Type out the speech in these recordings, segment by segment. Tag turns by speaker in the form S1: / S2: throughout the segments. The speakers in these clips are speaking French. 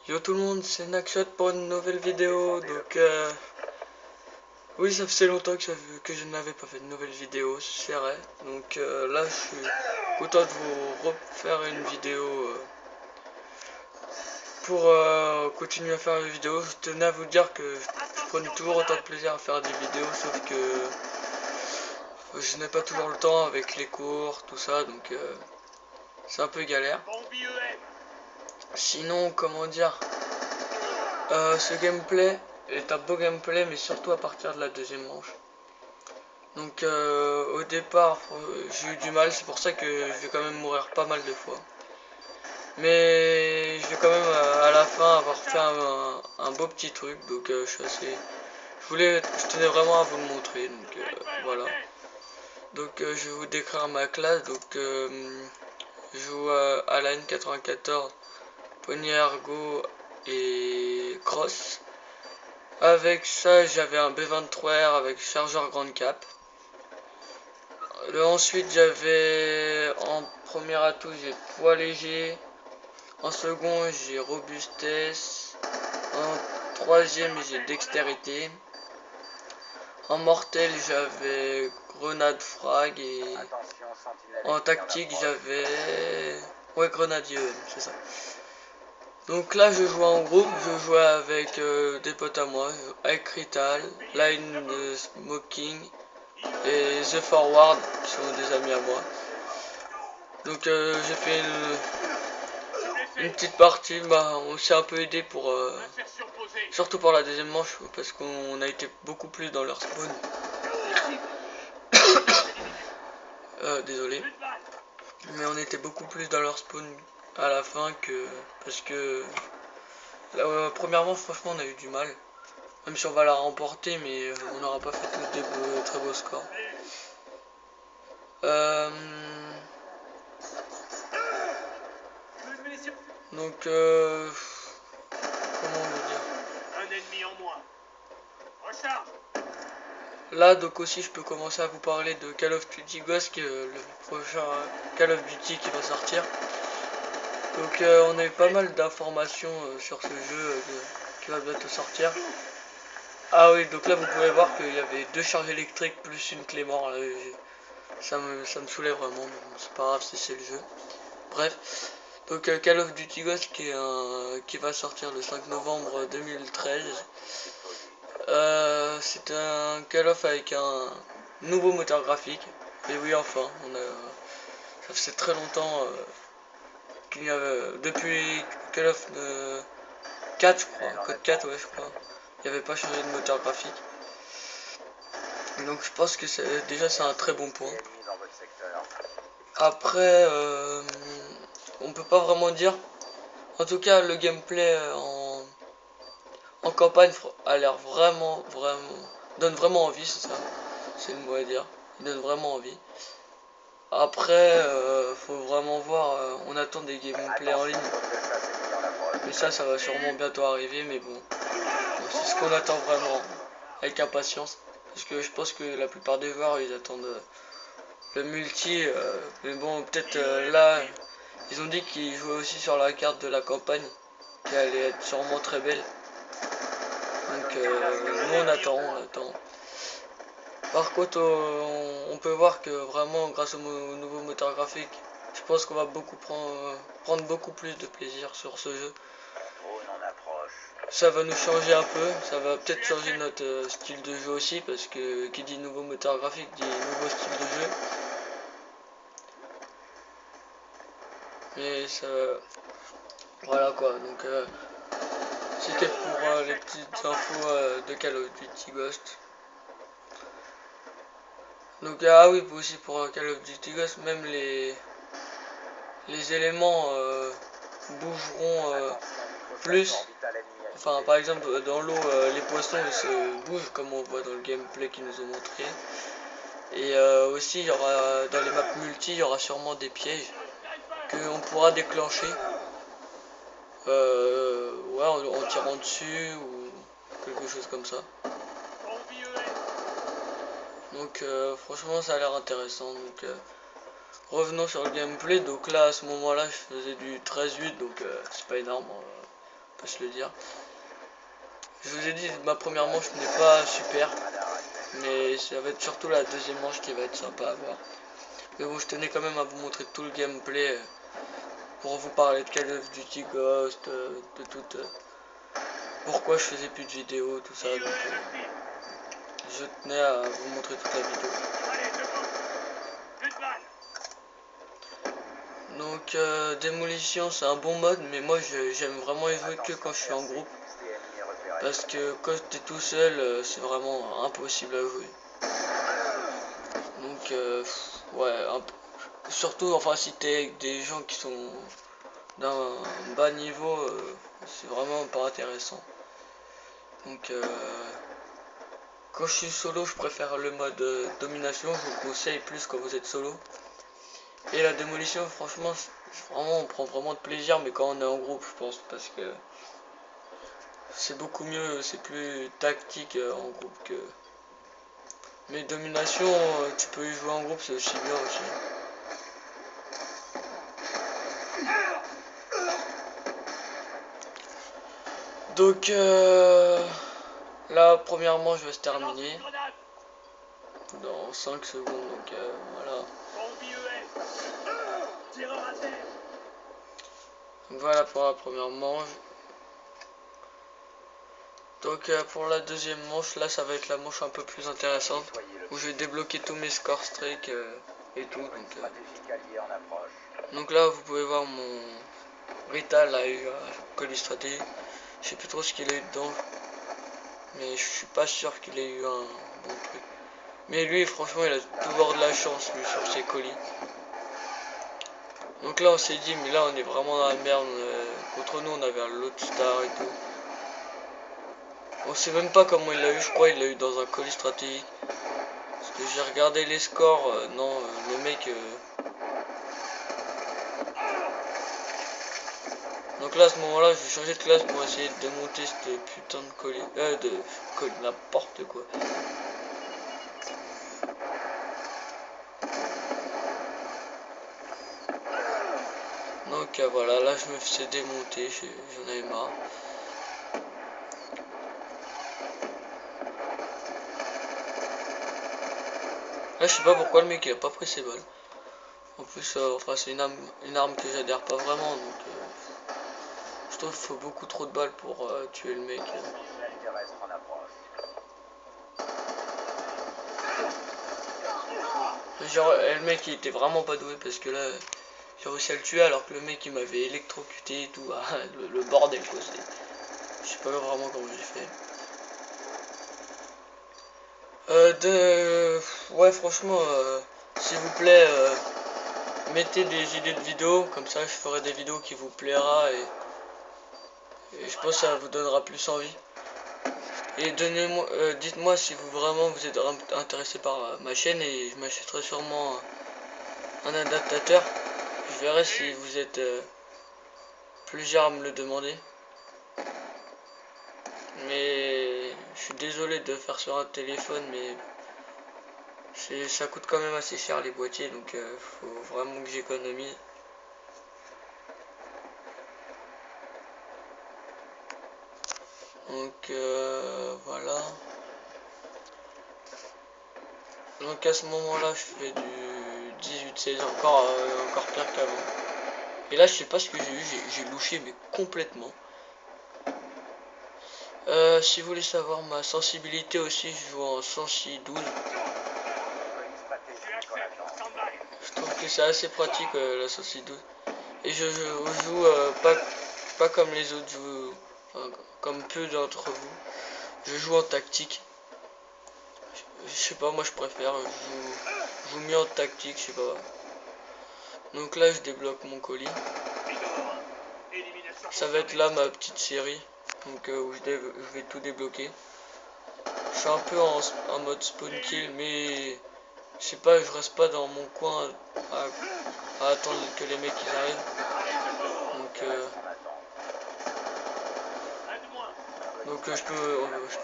S1: Yo tout le monde, c'est Nakshot pour une nouvelle vidéo. Donc oui, ça faisait longtemps que je n'avais pas fait de nouvelle vidéo, c'est vrai. Donc là, je suis content de vous refaire une vidéo pour continuer à faire une vidéo. Je tenais à vous dire que je prenais toujours autant de plaisir à faire des vidéos, sauf que je n'ai pas toujours le temps avec les cours, tout ça, donc c'est un peu galère. Sinon, comment dire, ce gameplay est un beau gameplay, mais surtout à partir de la deuxième manche. Donc au départ, j'ai eu du mal, c'est pour ça que je vais quand même mourir pas mal de fois. Mais je vais quand même à la fin avoir fait un beau petit truc, donc je suis assez... Je tenais vraiment à vous le montrer, donc voilà. Donc je vais vous décrire ma classe, donc je joue à la N94, poignée ergo et cross. Avec ça, j'avais un B23R avec chargeur grande cap. Ensuite, j'avais en premier atout, j'ai poids léger. En second, j'ai robustesse. En troisième, j'ai dextérité. En mortel, j'avais grenade frag. Et en tactique, j'avais... Ouais, grenadier, c'est ça. Donc là, je jouais en groupe, je jouais avec des potes à moi, avec Rital, Line Smoking et The Forward, qui sont des amis à moi. Donc j'ai fait une petite partie, bah, on s'est un peu aidé pour... surtout pour la deuxième manche, parce qu'on a été beaucoup plus dans leur spawn. Désolé. Mais on était beaucoup plus dans leur spawn à la fin que... Parce que... premièrement, franchement, on a eu du mal. Même si on va la remporter, mais on n'aura pas fait tous des très beaux scores. Donc, comment vous dire, un ennemi en moins. Recharge. Là, donc aussi, je peux commencer à vous parler de Call of Duty Ghost, qui est le prochain Call of Duty qui va sortir. Donc, on a eu pas mal d'informations sur ce jeu qui va bientôt sortir. Ah oui, donc là, vous pouvez voir qu'il y avait 2 charges électriques plus une clé mort. Là, ça me saoulait vraiment, mais bon, c'est pas grave, c'est le jeu. Bref. Donc Call of Duty Ghost qui va sortir le 5 novembre 2013. C'est un Call of avec un nouveau moteur graphique. Et oui, enfin, ça faisait très longtemps qu'il y avait... Depuis Call of 4, je crois, Code 4, ouais, je crois. Il n'y avait pas changé de moteur graphique. Donc je pense que déjà c'est un très bon point. Après, on peut pas vraiment dire. En tout cas, le gameplay en campagne a l'air vraiment, donne vraiment envie, c'est ça. C'est le mot à dire. Il donne vraiment envie. Après, faut vraiment voir. On attend des gameplays en ligne. Mais ça va sûrement bientôt arriver. Mais bon, c'est ce qu'on attend vraiment avec impatience. Parce que je pense que la plupart des joueurs, ils attendent le multi. Mais bon, peut-être là, ils ont dit qu'ils jouaient aussi sur la carte de la campagne, qui allait être sûrement très belle. Donc nous on attend. Par contre on peut voir que vraiment grâce au nouveau moteur graphique, je pense qu'on va prendre beaucoup plus de plaisir sur ce jeu. Ça va nous changer un peu, ça va peut-être changer notre style de jeu aussi, parce que qui dit nouveau moteur graphique dit nouveau style de jeu. Mais ça... Voilà quoi, donc c'était pour les petites infos de Call of Duty Ghost. Donc ah oui, aussi pour Call of Duty Ghost, même les éléments bougeront plus. Enfin par exemple dans l'eau, les poissons ils se bougent comme on voit dans le gameplay qu'ils nous ont montré. Et aussi il y aura dans les maps multi, il y aura sûrement des pièges qu'on pourra déclencher. Ouais, en tirant dessus ou quelque chose comme ça. Donc franchement ça a l'air intéressant. Donc revenons sur le gameplay. Donc là à ce moment là je faisais du 13-8, donc c'est pas énorme. pas se le dire. Je vous ai dit, ma première manche n'est pas super, mais ça va être surtout la deuxième manche qui va être sympa à voir. Mais bon, je tenais quand même à vous montrer tout le gameplay pour vous parler de Call of Duty Ghost, de tout, pourquoi je faisais plus de vidéos, tout ça. Donc, je tenais à vous montrer toute la vidéo. Donc démolition c'est un bon mode, mais moi j'aime vraiment y jouer que quand je suis en groupe, parce que quand t'es tout seul c'est vraiment impossible à jouer. Donc ouais, surtout enfin si t'es avec des gens qui sont d'un bas niveau, c'est vraiment pas intéressant. Donc quand je suis solo, je préfère le mode domination, je vous conseille plus quand vous êtes solo. Et la démolition, franchement, vraiment, on prend vraiment de plaisir, mais quand on est en groupe, je pense, parce que c'est beaucoup mieux, c'est plus tactique en groupe que. Mais domination, tu peux y jouer en groupe, c'est aussi bien aussi. Donc la première manche va se terminer dans 5 secondes, donc voilà. Donc voilà pour la première manche. Donc pour la deuxième manche, là ça va être la manche un peu plus intéressante, où je vais débloquer tous mes score streaks et tout. Donc là vous pouvez voir mon Rital a eu un colis stratégie. Je sais plus trop ce qu'il a eu dedans, mais je suis pas sûr qu'il ait eu un bon truc. Mais lui franchement il a tout bord de la chance lui sur ses colis. Donc là on s'est dit mais là on est vraiment dans la merde, contre nous on avait un lot star et tout. On sait même pas comment il l'a eu, je crois il l'a eu dans un colis stratégique. Parce que j'ai regardé les scores, non, le mec... Donc là à ce moment là je vais changer de classe pour essayer de démonter cette putain de colis. N'importe quoi. Donc voilà, là je me faisais démonter, j'en avais marre. Là je sais pas pourquoi le mec il a pas pris ses balles. En plus, enfin c'est une arme que j'adhère pas vraiment, donc je trouve qu'il faut beaucoup trop de balles pour tuer le mec. Genre le mec il était vraiment pas doué parce que là j'ai réussi à le tuer alors que le mec il m'avait électrocuté et tout. le bordel quoi. Je sais pas vraiment comment j'ai fait. Ouais franchement s'il vous plaît mettez des idées de vidéos, comme ça je ferai des vidéos qui vous plaira et je pense que ça vous donnera plus envie. Et donnez-moi, dites-moi si vous êtes intéressé par ma chaîne et je m'achèterai sûrement un adaptateur. Je verrai si vous êtes plusieurs à me le demander. Mais je suis désolé de faire sur un téléphone, mais ça coûte quand même assez cher les boîtiers, donc faut vraiment que j'économise. Donc voilà. Donc à ce moment-là, je fais du 18-16, encore pire qu'avant. Et là, je sais pas ce que j'ai eu, j'ai louché mais complètement. Si vous voulez savoir ma sensibilité aussi, je joue en 106-12. Je trouve que c'est assez pratique la 106-12. Et je joue pas comme les autres, enfin, comme peu d'entre vous. Je joue en tactique. Je sais pas, moi je préfère, je joue mieux en tactique, je sais pas. Donc là je débloque mon colis. Ça va être là ma petite série. Donc où je vais tout débloquer. Je suis un peu en mode spawn kill, mais je sais pas, je reste pas dans mon coin à attendre que les mecs ils arrivent. Donc je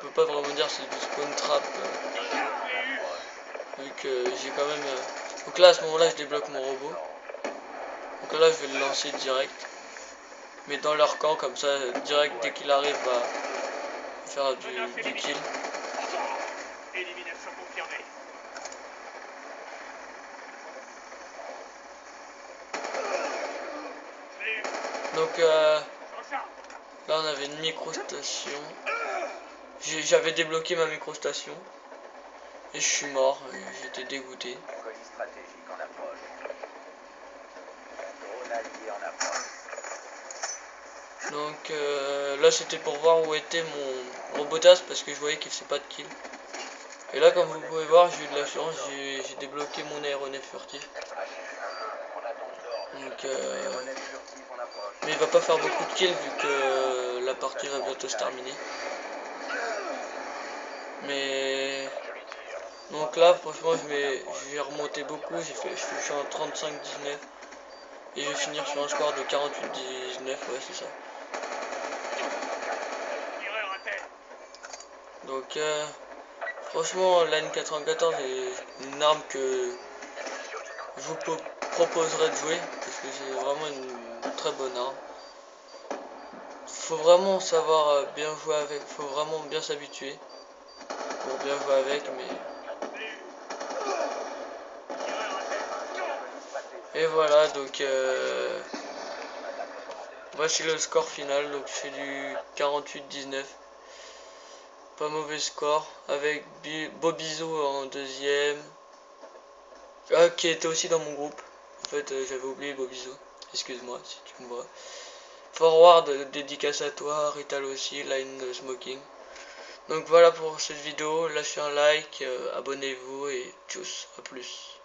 S1: peux pas vraiment dire c'est du spawn trap. Vu que j'ai quand même... Donc là à ce moment là je débloque mon robot. Donc là je vais le lancer direct. mais dans leur camp, comme ça, direct dès qu'il arrive à faire du kill.
S2: Élimination confirmée.
S1: Donc là on avait une micro-station. J'avais débloqué ma micro-station. Et je suis mort, j'étais dégoûté.
S2: Colis stratégique en approche. Drone allié en approche.
S1: Donc là c'était pour voir où était mon robotas parce que je voyais qu'il faisait pas de kill. Et là comme vous pouvez voir j'ai eu de la chance, j'ai débloqué mon aéronef furtif. Donc mais il va pas faire beaucoup de kills vu que la partie va bientôt se terminer. Mais donc là franchement je vais remonter beaucoup, je suis en 35-19 et je vais finir sur un score de 48-19, ouais c'est ça. Donc franchement la N94 est une arme que je vous proposerais de jouer parce que c'est vraiment une très bonne arme. Faut vraiment savoir bien jouer avec, faut vraiment bien s'habituer pour bien jouer avec, mais et voilà donc voici le score final, donc je fais du 48-19. Pas mauvais score, avec Bobizo en deuxième, qui était aussi dans mon groupe. En fait j'avais oublié Bobizo, excuse-moi si tu me vois. Forward, dédicace à toi, Rital aussi, Line Smoking. Donc voilà pour cette vidéo, lâchez un like, abonnez-vous et tchuss, à plus.